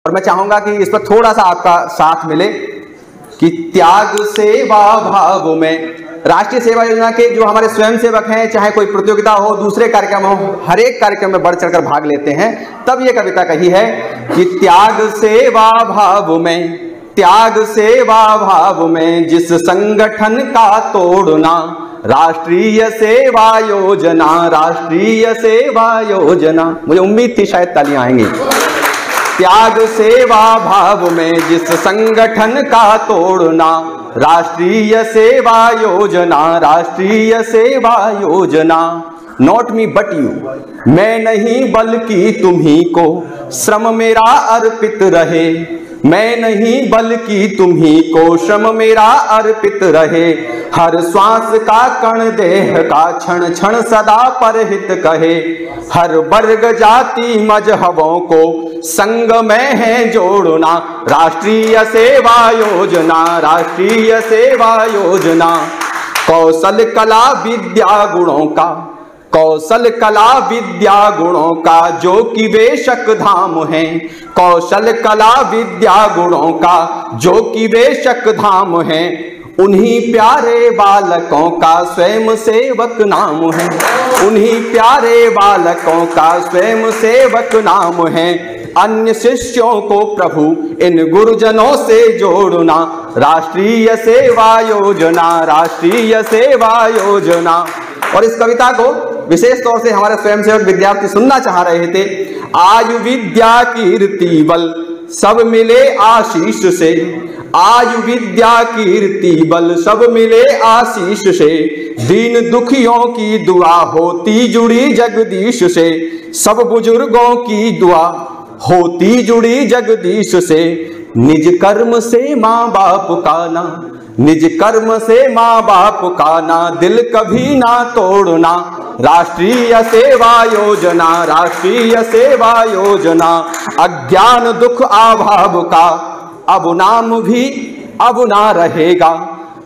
और मैं चाहूंगा कि इस पर थोड़ा सा आपका साथ मिले कि त्याग सेवा भाव में राष्ट्रीय सेवा योजना के जो हमारे स्वयंसेवक हैं, चाहे कोई प्रतियोगिता हो, दूसरे कार्यक्रम हो, हर एक कार्यक्रम में बढ़ चढ़कर भाग लेते हैं। तब ये कविता कही है कि त्याग सेवा भाव में, त्याग सेवा भाव में जिस संगठन का तोड़ना, राष्ट्रीय सेवा योजना, राष्ट्रीय सेवा योजना। मुझे उम्मीद थी शायद तालियां आएंगी। त्याग सेवा भाव में जिस संगठन का तोड़ना, राष्ट्रीय सेवा योजना, राष्ट्रीय सेवा योजना। नॉट मी बट यू, मैं नहीं बल्कि तुम्ही को श्रम मेरा अर्पित रहे, मैं नहीं बल्कि तुम्ही को श्रम मेरा अर्पित रहे। हर श्वास का कण देह का क्षण क्षण सदा परहित कहे, हर वर्ग जाति मजहबों को संग में है जोड़ना, राष्ट्रीय सेवा योजना, राष्ट्रीय सेवा योजना। कौशल कला विद्या गुणों का, कौशल कला विद्या गुणों का जो कि बेशक धाम है, कौशल कला विद्या गुणों का जो कि बेशक धाम है। उन्हीं प्यारे बालकों का स्वयं सेवक नाम है, उन्हीं प्यारे बालकों का स्वयं सेवक नाम है। अन्य शिष्यों को प्रभु इन गुरुजनों से जोड़ना, राष्ट्रीय सेवा योजना, राष्ट्रीय सेवा योजना। और इस कविता को विशेष तौर से हमारे स्वयंसेवक विद्यार्थी सुनना चाह रहे थे। आयु विद्या कीर्ति बल सब मिले आशीष से, आयु विद्या कीर्ति बल सब मिले आशीष से। दीन दुखियों की दुआ होती जुड़ी जगदीश से, सब बुजुर्गों की दुआ होती जुड़ी जगदीश से। निज कर्म से माँ बाप का ना, निज कर्म से माँ बाप का ना दिल कभी ना तोड़ना, राष्ट्रीय सेवा योजना, राष्ट्रीय सेवा योजना। अज्ञान दुख अभाव का अब नाम भी अब ना रहेगा,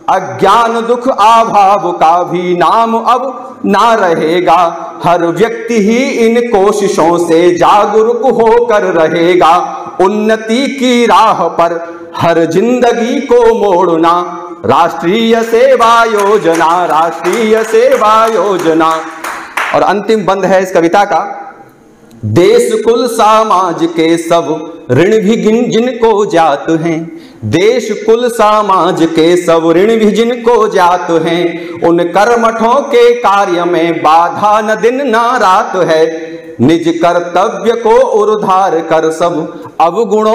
अज्ञान दुख अभाव का भी नाम अब ना रहेगा। हर व्यक्ति ही इन कोशिशों से जागरूक होकर रहेगा, उन्नति की राह पर हर जिंदगी को मोड़ना, राष्ट्रीय सेवा योजना, राष्ट्रीय सेवा योजना। और अंतिम बंद है इस कविता का। देश कुल समाज के सब ऋण भी जिनको जात हैं, देश कुल समाज के सब ऋण भी जिनको जात हैं। उन कर्मठों के कार्य में बाधा न दिन न रात है, निज कर्तव्य को उद्धार कर सब अवगुणों